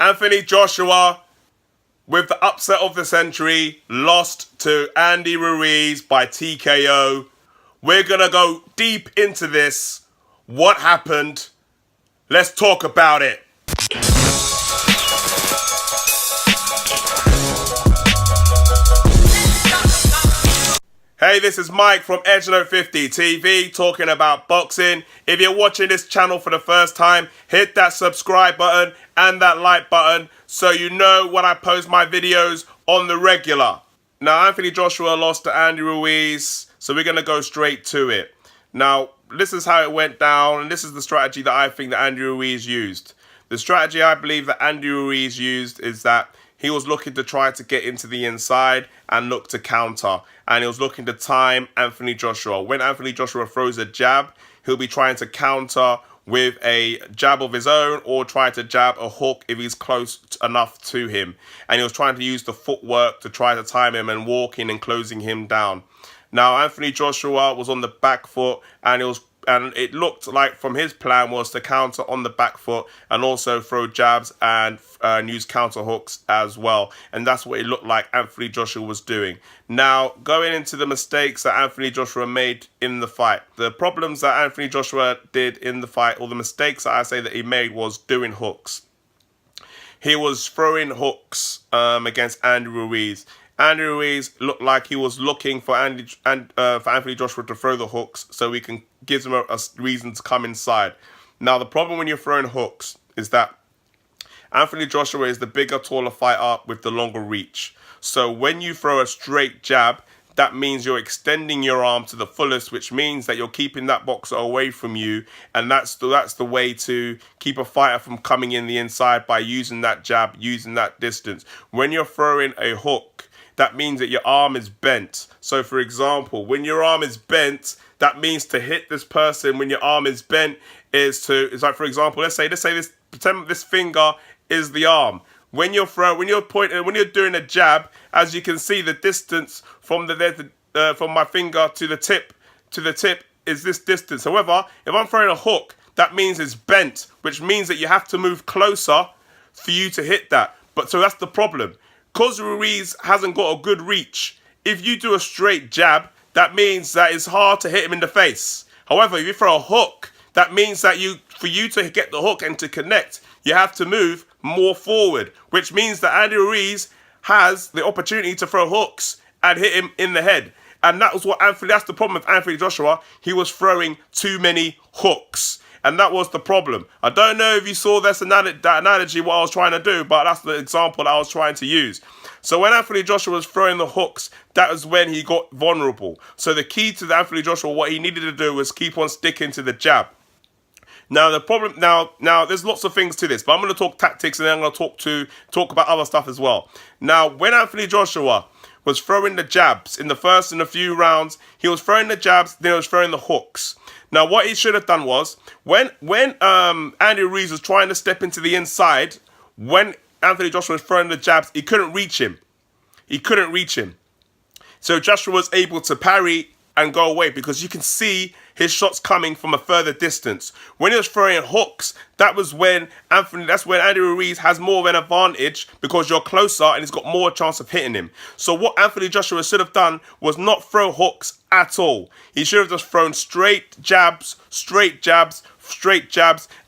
Anthony Joshua, with the upset of the century, lost to Andy Ruiz by TKO. We're going to go deep into this. What happened? Let's talk about it. Hey, this is Mike from EdgeNote50 TV talking about boxing. If you're watching this channel for the first time, hit that subscribe button and that like button so you know when I post my videos on the regular. Now, Anthony Joshua lost to Andy Ruiz, so we're going to go straight to it. Now, this is how it went down, and this is the strategy that I think that Andy Ruiz used. The strategy I believe that Andy Ruiz used is that he was looking to try to get into the inside and look to counter. And he was looking to time Anthony Joshua. When Anthony Joshua throws a jab, he'll be trying to counter with a jab of his own or try to jab a hook if he's close enough to him. And he was trying to use the footwork to try to time him and walk in and closing him down. Now, Anthony Joshua was on the back foot, and it looked like from his plan was to counter on the back foot and also throw jabs and use counter hooks as well. And that's what it looked like Anthony Joshua was doing. Now, going into the mistakes that Anthony Joshua made in the fight. The problems that Anthony Joshua did in the fight, or the mistakes that I say that he made, was doing hooks. He was throwing hooks against Andy Ruiz. Andy Ruiz looked like he was looking for Anthony Joshua to throw the hooks so he can give him a reason to come inside. Now, the problem when you're throwing hooks is that Anthony Joshua is the bigger, taller fighter with the longer reach. So when you throw a straight jab, that means you're extending your arm to the fullest, which means that you're keeping that boxer away from you. And that's the way to keep a fighter from coming in the inside, by using that jab, using that distance. When you're throwing a hook, that means that your arm is bent. So, for example, when your arm is bent, that means to hit this person when your arm is bent it's like, for example, let's say pretend this finger is the arm. When you're doing a jab, as you can see, the distance from from my finger to the tip is this distance. However, if I'm throwing a hook, that means it's bent, which means that you have to move closer for you to hit that. So that's the problem. Because Ruiz hasn't got a good reach, if you do a straight jab, that means that it's hard to hit him in the face. However, if you throw a hook, that means that for you to get the hook and to connect, you have to move more forward, which means that Andy Ruiz has the opportunity to throw hooks and hit him in the head. And that's the problem with Anthony Joshua. He was throwing too many hooks. And that was the problem. I don't know if you saw that analogy, what I was trying to do, but that's the example that I was trying to use. So when Anthony Joshua was throwing the hooks, that was when he got vulnerable. So the key to Anthony Joshua, what he needed to do was keep on sticking to the jab. Now the problem, now there's lots of things to this, but I'm going to talk tactics and then I'm going to talk about other stuff as well. Now, when Anthony Joshua was throwing the jabs in the first and a few rounds, he was throwing the jabs, then he was throwing the hooks. Now, what he should have done was, when Andy Ruiz was trying to step into the inside, when Anthony Joshua was throwing the jabs, he couldn't reach him. So Joshua was able to parry and go away because you can see his shots coming from a further distance. When he was throwing hooks, that's when Andy Ruiz has more of an advantage because you're closer and he's got more chance of hitting him. So what Anthony Joshua should have done was not throw hooks at all. He should have just thrown straight jabs,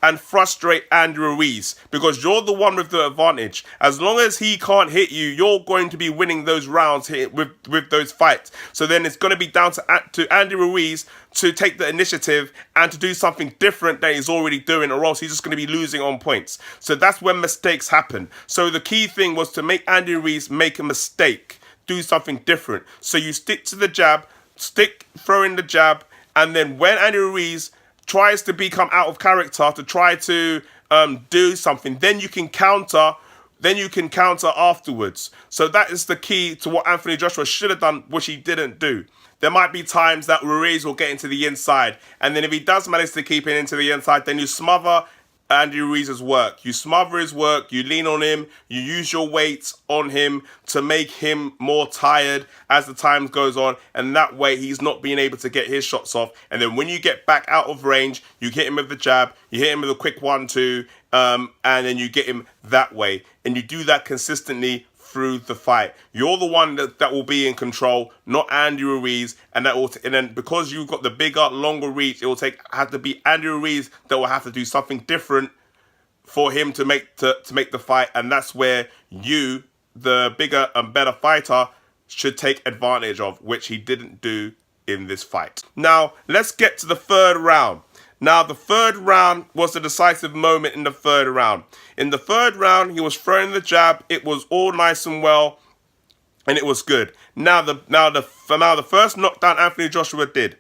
and frustrate Andy Ruiz, because you're the one with the advantage. As long as he can't hit you, you're going to be winning those rounds with those fights. So then it's going to be down to Andy Ruiz to take the initiative and to do something different that he's already doing, or else he's just going to be losing on points. So that's when mistakes happen. So the key thing was to make Andy Ruiz make a mistake, do something different. So you stick to the jab, throwing the jab, and then when Andy Ruiz tries to become out of character to try to do something, then you can counter afterwards. So that is the key to what Anthony Joshua should have done, which he didn't do. There might be times that Ruiz will get into the inside, and then if he does manage to keep it into the inside, then you smother Andy Ruiz's work. You smother his work, you lean on him, you use your weights on him to make him more tired as the time goes on, and that way he's not being able to get his shots off. And then when you get back out of range, you hit him with the jab, you hit him with a quick 1-2, and then you get him that way. And you do that consistently through the fight. You're the one that will be in control, not Andy Ruiz, and then because you've got the bigger, longer reach, it will have to be Andy Ruiz that will have to do something different for him to make the fight, and that's where you, the bigger and better fighter, should take advantage of, which he didn't do in this fight. Now, let's get to the third round. Now, the third round was the decisive moment in the third round. In the third round, he was throwing the jab. It was all nice and well, and it was good. Now, the first knockdown Anthony Joshua did,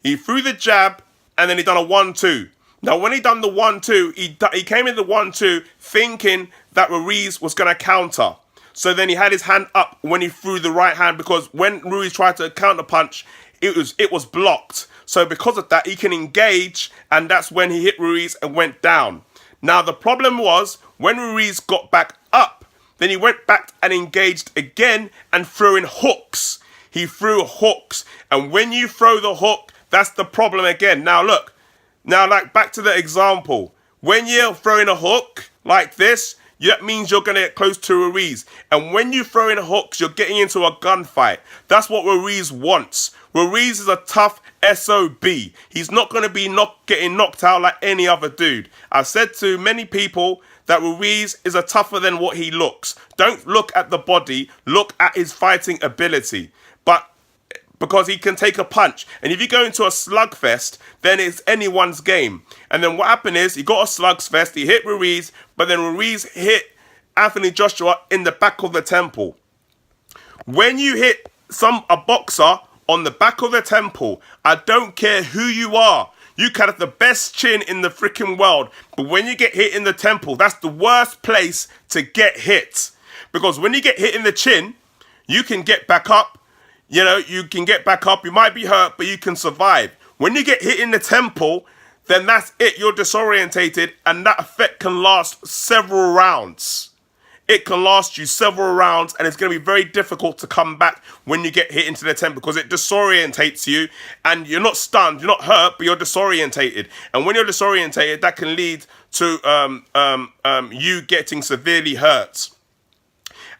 he threw the jab, and then he done a 1-2. Now, when he done the 1-2, he came in the 1-2 thinking that Ruiz was going to counter. So then he had his hand up when he threw the right hand, because when Ruiz tried to counter punch, it was blocked. So because of that, he can engage, and that's when he hit Ruiz and went down. Now, the problem was when Ruiz got back up, then he went back and engaged again and threw in hooks. He threw hooks, and when you throw the hook, that's the problem again. Now, look. Now, like, back to the example. When you're throwing a hook like this, that means you're going to get close to Ruiz. And when you throw in hooks, you're getting into a gunfight. That's what Ruiz wants. Ruiz is a tough SOB. He's not going to be getting knocked out like any other dude. I've said to many people that Ruiz is a tougher than what he looks. Don't look at the body, look at his fighting ability. But because he can take a punch. And if you go into a slugfest, then it's anyone's game. And then what happened is, he got a slugfest, he hit Ruiz, but then Ruiz hit Anthony Joshua in the back of the temple. When you hit a boxer on the back of the temple, I don't care who you are, you can have the best chin in the freaking world, but when you get hit in the temple, that's the worst place to get hit. Because when you get hit in the chin, you can get back up. You know, you can get back up. You might be hurt, but you can survive. When you get hit in the temple, then that's it. You're disorientated, and that effect can last several rounds. It can last you several rounds, and it's going to be very difficult to come back when you get hit into the temple, because it disorientates you, and you're not stunned, you're not hurt, but you're disorientated. And when you're disorientated, that can lead to you getting severely hurt.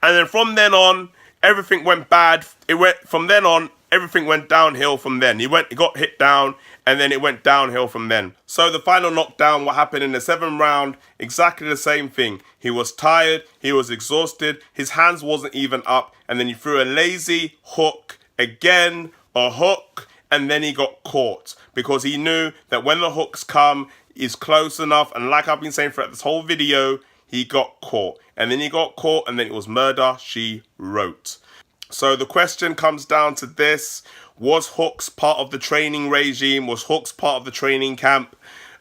And then from then on, everything went bad. Everything went downhill from then. He got hit down, and then it went downhill from then. So the final knockdown, what happened in the 7th round, exactly the same thing. He was tired, he was exhausted, his hands wasn't even up, and then he threw a lazy hook, again, a hook, and then he got caught. Because he knew that when the hooks come, he's close enough, and like I've been saying throughout this whole video, he got caught. And then he got caught, and then it was murder, she wrote. So the question comes down to this: was hooks part of the training regime? Was hooks part of the training camp?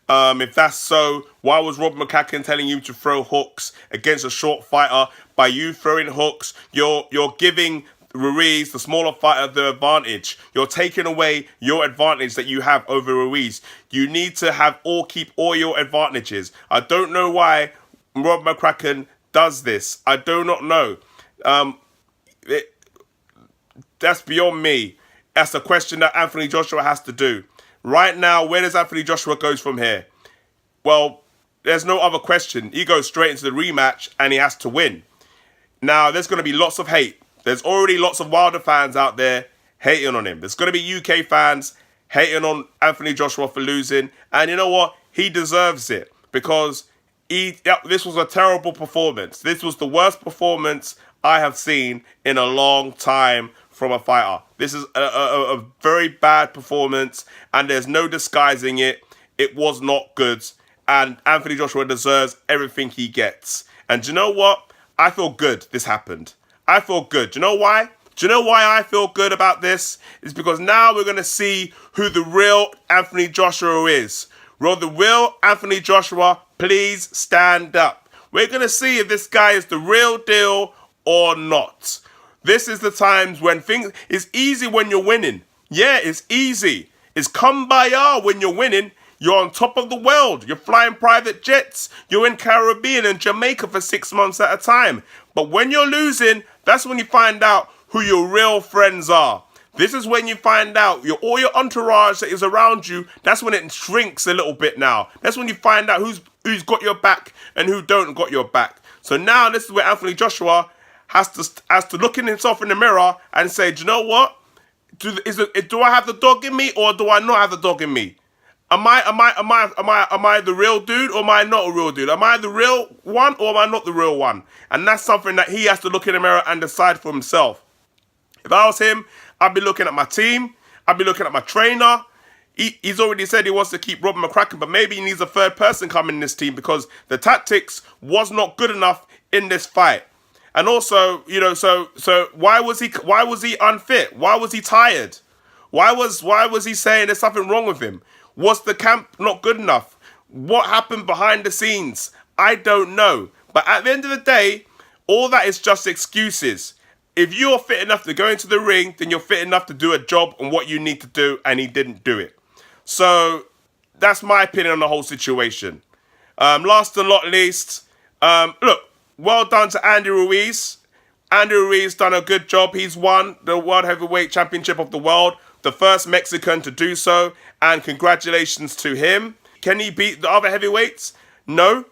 If that's so, why was Rob McCracken telling you to throw hooks against a short fighter? By you throwing hooks, you're giving Ruiz, the smaller fighter, the advantage. You're taking away your advantage that you have over Ruiz. You need to keep all your advantages. I don't know why Rob McCracken does this. I do not know. That's beyond me. That's a question that Anthony Joshua has to do. Right now, where does Anthony Joshua go from here? Well, there's no other question. He goes straight into the rematch, and he has to win. Now, there's going to be lots of hate. There's already lots of Wilder fans out there hating on him. There's going to be UK fans hating on Anthony Joshua for losing. And you know what? He deserves it, because this was a terrible performance. This was the worst performance I have seen in a long time from a fighter. This is a very bad performance, and there's no disguising it. It was not good, and Anthony Joshua deserves everything he gets. And do you know what? I feel good this happened. I feel good. Do you know why? Do you know why I feel good about this? It's because now we're going to see who the real Anthony Joshua is. Will the real Anthony Joshua please stand up? We're going to see if this guy is the real deal or not. This is the times when it's easy when you're winning. Yeah, it's easy. It's kumbaya when you're winning. You're on top of the world. You're flying private jets. You're in Caribbean and Jamaica for 6 months at a time. But when you're losing, that's when you find out who your real friends are. This is when you find out all your entourage that is around you. That's when it shrinks a little bit now. That's when you find out who's got your back and who don't got your back. So now this is where Anthony Joshua has to look in himself in the mirror and say, do you know what? Do I have the dog in me or do I not have the dog in me? Am I the real dude or am I not a real dude? Am I the real one or am I not the real one? And that's something that he has to look in the mirror and decide for himself. If I was him, I'd be looking at my team. I'd be looking at my trainer. He's already said he wants to keep Robin McCracken, but maybe he needs a third person coming in this team because the tactics was not good enough in this fight. And also, so why was he unfit? Why was he tired? Why was he saying there's something wrong with him? Was the camp not good enough? What happened behind the scenes? I don't know. But at the end of the day, all that is just excuses. If you're fit enough to go into the ring, then you're fit enough to do a job on what you need to do, and he didn't do it. So that's my opinion on the whole situation. Last and not least, look, well done to Andy Ruiz. Andy Ruiz done a good job. He's won the World Heavyweight Championship of the world, the first Mexican to do so, and congratulations to him. Can he beat the other heavyweights? No.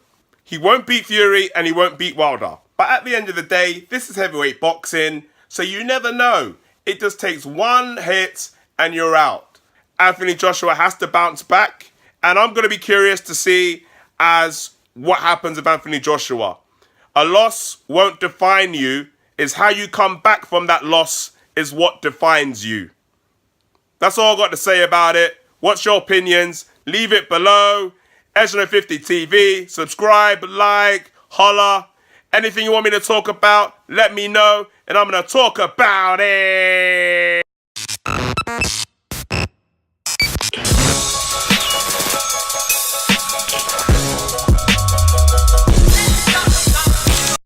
He won't beat Fury and he won't beat Wilder. But at the end of the day, this is heavyweight boxing, so you never know. It just takes one hit and you're out. Anthony Joshua has to bounce back, and I'm going to be curious to see as what happens with Anthony Joshua. A loss won't define you. It's how you come back from that loss is what defines you. That's all I've got to say about it. What's your opinions? Leave it below. Edge50 TV. Subscribe, like, holla. Anything you want me to talk about, let me know. And I'm going to talk about it.